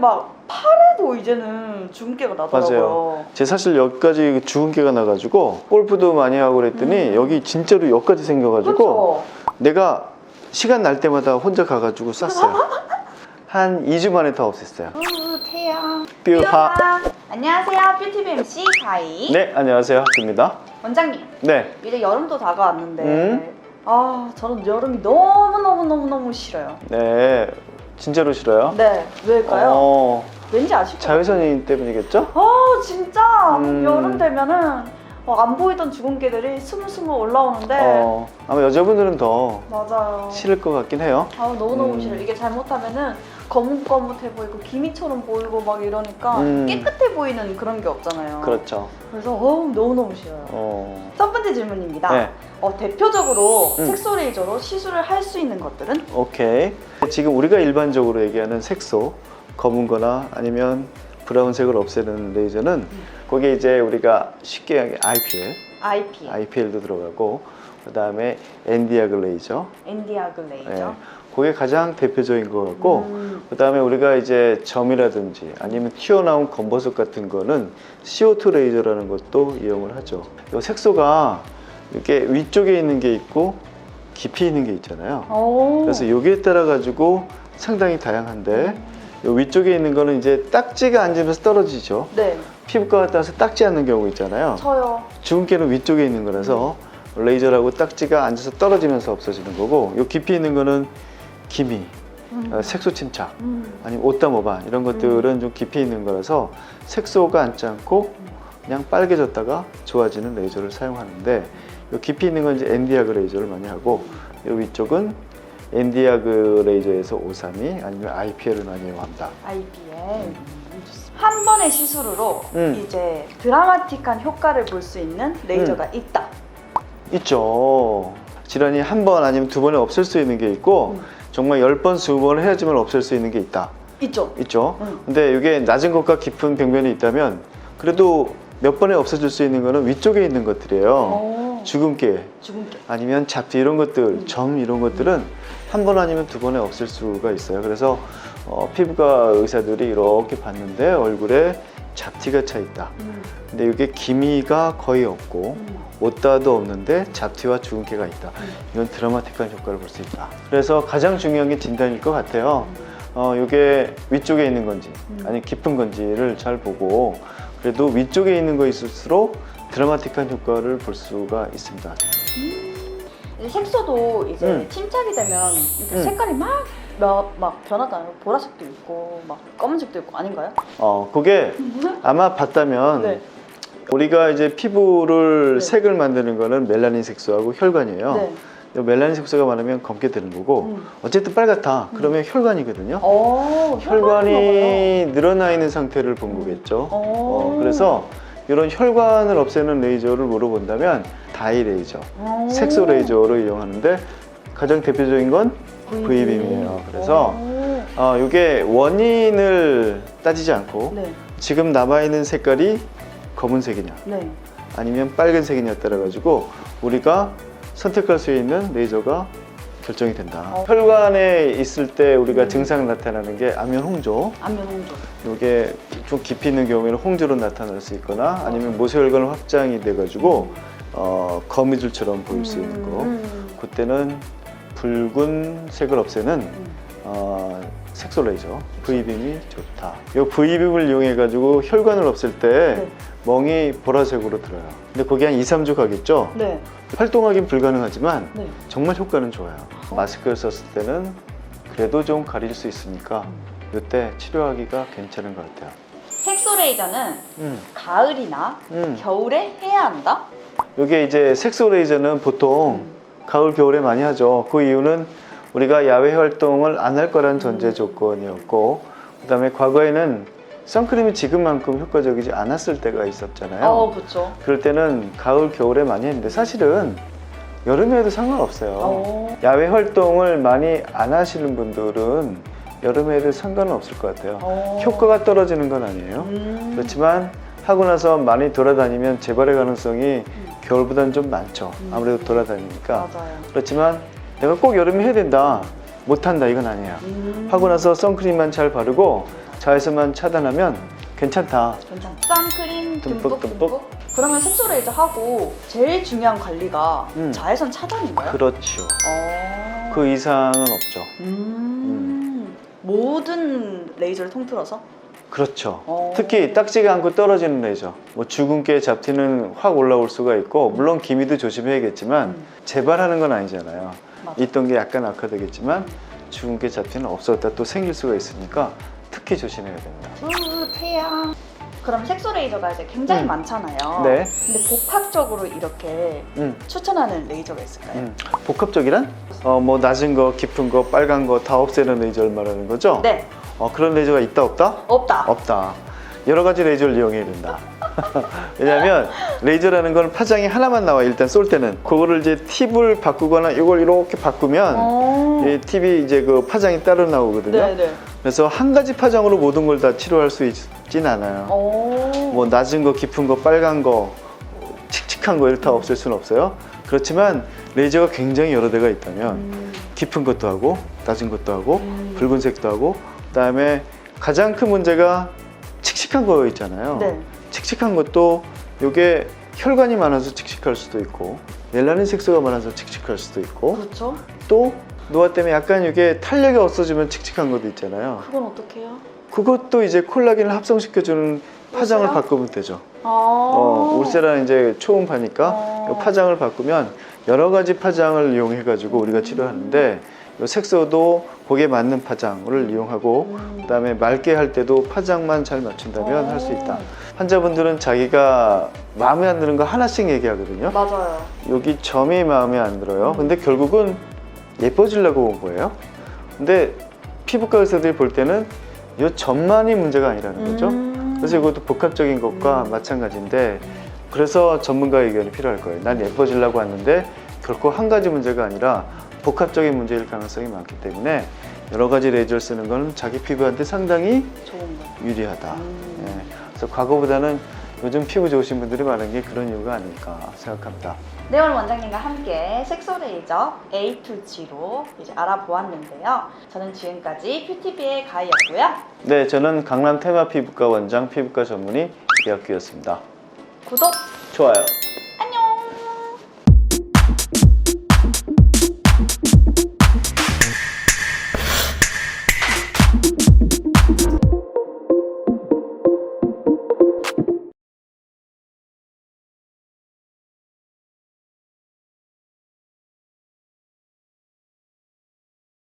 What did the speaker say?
막 팔에도 이제는 주근깨가 나더라고요. 맞아요. 제 사실 여기까지 주근깨가 나가지고 골프도 많이 하고 그랬더니 여기 진짜로 여기까지 생겨가지고 그렇죠? 내가 시간 날 때마다 혼자 가가지고 쐈어요. 한 2주 만에 다 없앴어요. 태양 뾰하. 안녕하세요, 뷰티비 MC 가희. 네, 안녕하세요. 학교입니다. 원장님, 네. 이제 여름도 다가왔는데 저는 여름이 너무 싫어요. 네. 진짜로 싫어요? 네, 왜일까요? 왠지 아실까요? 자외선이 때문이겠죠? 진짜 여름 되면은 안 보이던 주근깨들이 스물스물 올라오는데 아마 여자분들은 더 맞아요. 싫을 것 같긴 해요. 너무너무 싫어요. 이게 잘못하면은 거뭇거뭇해 보이고 기미처럼 보이고 막 이러니까 깨끗해 보이는 그런 게 없잖아요. 그렇죠. 그래서 너무너무 싫어요. 첫 번째 질문입니다. 네. 대표적으로 색소 레이저로 시술을 할 수 있는 것들은? 오케이. 지금 우리가 일반적으로 얘기하는 색소, 검은 거나 아니면 브라운색을 없애는 레이저는 거기에 이제 우리가 쉽게 얘기하는 IPL도 들어가고 그 다음에 엔디아그 레이저, 엔디아그 레이저. 그게 가장 대표적인 것 같고 그 다음에 우리가 이제 점이라든지 아니면 튀어나온 검버섯 같은 거는 CO2 레이저라는 것도 이용을 하죠. 이 색소가 이렇게 위쪽에 있는 게 있고 깊이 있는 게 있잖아요. 그래서 여기에 따라 가지고 상당히 다양한데 이 위쪽에 있는 거는 이제 딱지가 앉으면서 떨어지죠. 네. 피부과가 따라서 딱지 않는 경우 있잖아요. 저요. 주근깨는 위쪽에 있는 거라서 레이저라고 딱지가 앉아서 떨어지면서 없어지는 거고 요 깊이 있는 거는 기미, 색소 침착, 아니면 오따모반 이런 것들은 좀 깊이 있는 거라서 색소가 앉지 않고 그냥 빨개졌다가 좋아지는 레이저를 사용하는데 요 깊이 있는 건 이제 엔디아그 레이저를 많이 하고 요 위쪽은 엔디아그 레이저에서 532 아니면 IPL을 많이 이용합니다. IPL. 한 번의 시술으로 이제 드라마틱한 효과를 볼 수 있는 레이저가 있다. 있죠. 질환이 한 번 아니면 두 번에 없앨 수 있는 게 있고 정말 10번, 20번을 해야지만 없앨 수 있는 게 있다. 있죠. 근데 이게 낮은 것과 깊은 병변이 있다면 그래도 몇 번에 없어질 수 있는 거는 위쪽에 있는 것들이에요. 주근깨 아니면 잡티 이런 것들, 점 이런 것들은 한 번 아니면 두 번에 없앨 수가 있어요. 그래서 피부과 의사들이 이렇게 봤는데 얼굴에 잡티가 차 있다. 근데 이게 기미가 거의 없고 오따도 없는데 잡티와 주근깨가 있다. 이건 드라마틱한 효과를 볼 수 있다. 그래서 가장 중요한 게 진단일 것 같아요. 이게 위쪽에 있는 건지 아니 깊은 건지를 잘 보고 그래도 위쪽에 있는 거 있을수록 드라마틱한 효과를 볼 수가 있습니다. 색소도 이제 침착이 되면 이렇게 색깔이 막 변하잖아요. 보라색도 있고 막 검은색도 있고 아닌가요? 그게 아마 봤다면 네. 우리가 이제 피부를 색을 만드는 거는 멜라닌 색소하고 혈관이에요. 네. 멜라닌 색소가 많으면 검게 되는 거고 어쨌든 빨갛다 그러면 혈관이거든요. 혈관이 늘어나 있는 상태를 본 거겠죠. 그래서 이런 혈관을 없애는 레이저를 물어본다면 다이 레이저, 색소 레이저로 이용하는데 가장 대표적인 건 V빔이에요. 그래서 이게 원인을 따지지 않고 지금 남아있는 색깔이 검은색이냐 아니면 빨간색이냐에 따라 가지고 우리가 선택할 수 있는 레이저가 결정이 된다. 혈관에 있을 때 우리가 증상 나타나는 게 안면 홍조. 이게 좀 깊이 있는 경우에는 홍조로 나타날 수 있거나 아니면 모세혈관 확장이 돼가지고 거미줄처럼 보일 수 있는 거. 그때는 붉은색을 없애는 색소 레이저 V빔이 좋다. 이 V빔을 이용해 가지고 혈관을 없앨 때 멍이 보라색으로 들어요. 근데 거기 한 2, 3주 가겠죠? 활동하기는 불가능하지만 정말 효과는 좋아요. 마스크를 썼을 때는 그래도 좀 가릴 수 있으니까 이때 치료하기가 괜찮은 것 같아요. 색소 레이저는 가을이나 겨울에 해야 한다? 이게 이제 색소 레이저는 보통 가을, 겨울에 많이 하죠. 그 이유는 우리가 야외 활동을 안 할 거라는 전제 조건이었고 그 다음에 과거에는 선크림이 지금만큼 효과적이지 않았을 때가 있었잖아요. 그렇죠. 그럴 때는 가을, 겨울에 많이 했는데 사실은 여름에 해도 상관없어요. 야외 활동을 많이 안 하시는 분들은 여름에 해도 상관은 없을 것 같아요. 효과가 떨어지는 건 아니에요. 그렇지만 하고 나서 많이 돌아다니면 재발의 가능성이 겨울보다는 좀 많죠. 아무래도 돌아다니니까. 그렇지만 내가 꼭 여름에 해야 된다, 못한다 이건 아니에요. 하고 나서 선크림만 잘 바르고 자외선만 차단하면 괜찮다. 괜찮다. 선크림 듬뿍, 듬뿍. 그러면 색소 레이저 하고 제일 중요한 관리가 음. 자외선 차단인가요? 그렇죠. 어. 그 이상은 없죠. 모든 레이저를 통틀어서? 그렇죠. 어. 특히 딱지가 않고 떨어지는 레이저. 뭐 주근깨 잡티는 확 올라올 수가 있고, 물론 기미도 조심해야겠지만 재발하는 건 아니잖아요. 맞아. 있던 게 약간 악화되겠지만 주근깨 잡티는 없었다 또 생길 수가 있으니까 특히 조심해야 됩니다. 태양. 그럼 색소 레이저가 이제 굉장히 많잖아요. 네. 근데 복합적으로 이렇게 추천하는 레이저가 있을까요? 복합적이란? 뭐 낮은 거, 깊은 거, 빨간 거 다 없애는 레이저를 말하는 거죠? 네. 그런 레이저가 있다 없다? 없다. 없다. 여러 가지 레이저를 이용해야 된다. 왜냐하면 레이저라는 건 파장이 하나만 나와 일단 쏠 때는. 그거를 이제 팁을 바꾸거나 이걸 이렇게 바꾸면 이 팁이 이제 그 파장이 따로 나오거든요. 네네. 그래서 한 가지 파장으로 모든 걸 다 치료할 수 있진 않아요. 뭐 낮은 거, 깊은 거, 빨간 거, 칙칙한 거 이렇게 다 없앨 수는 없어요. 그렇지만 레이저가 굉장히 여러 대가 있다면 깊은 것도 하고 낮은 것도 하고 붉은색도 하고 그다음에 가장 큰 문제가 칙칙한 거 있잖아요. 네. 칙칙한 것도 이게 혈관이 많아서 칙칙할 수도 있고 멜라닌 색소가 많아서 칙칙할 수도 있고 그렇죠. 또 노화 때문에 약간 이게 탄력이 없어지면 칙칙한 것도 있잖아요. 그건 어떻게 해요? 그것도 이제 콜라겐을 합성시켜주는 파장을 울세라? 바꾸면 되죠. 아. 울세라는 이제 초음파니까 이 파장을 바꾸면 여러 가지 파장을 이용해가지고 우리가 치료하는데 이 색소도 거기에 맞는 파장을 이용하고 그다음에 맑게 할 때도 파장만 잘 맞춘다면 할 수 있다. 환자분들은 자기가 마음에 안 드는 거 하나씩 얘기하거든요. 맞아요. 여기 점이 마음에 안 들어요. 근데 결국은 예뻐지려고 온 거예요. 근데 피부과 의사들이 볼 때는 이 점만이 문제가 아니라는 거죠. 그래서 이것도 복합적인 것과 마찬가지인데 그래서 전문가의 의견이 필요할 거예요. 난 예뻐지려고 왔는데 결코 한 가지 문제가 아니라 복합적인 문제일 가능성이 많기 때문에 여러 가지 레이저를 쓰는 건 자기 피부한테 상당히 좋은 거. 유리하다. 예. 그래서 과거보다는 요즘 피부 좋으신 분들이 많은 게 그런 이유가 아닐까 생각합니다. 네, 오늘 원장님과 함께 색소 레이저 A2G로 이제 알아보았는데요. 저는 지금까지 뷰티비의 가희였고요. 네, 저는 강남 테마 피부과 원장 피부과 전문의 이학규였습니다. 구독! 좋아요.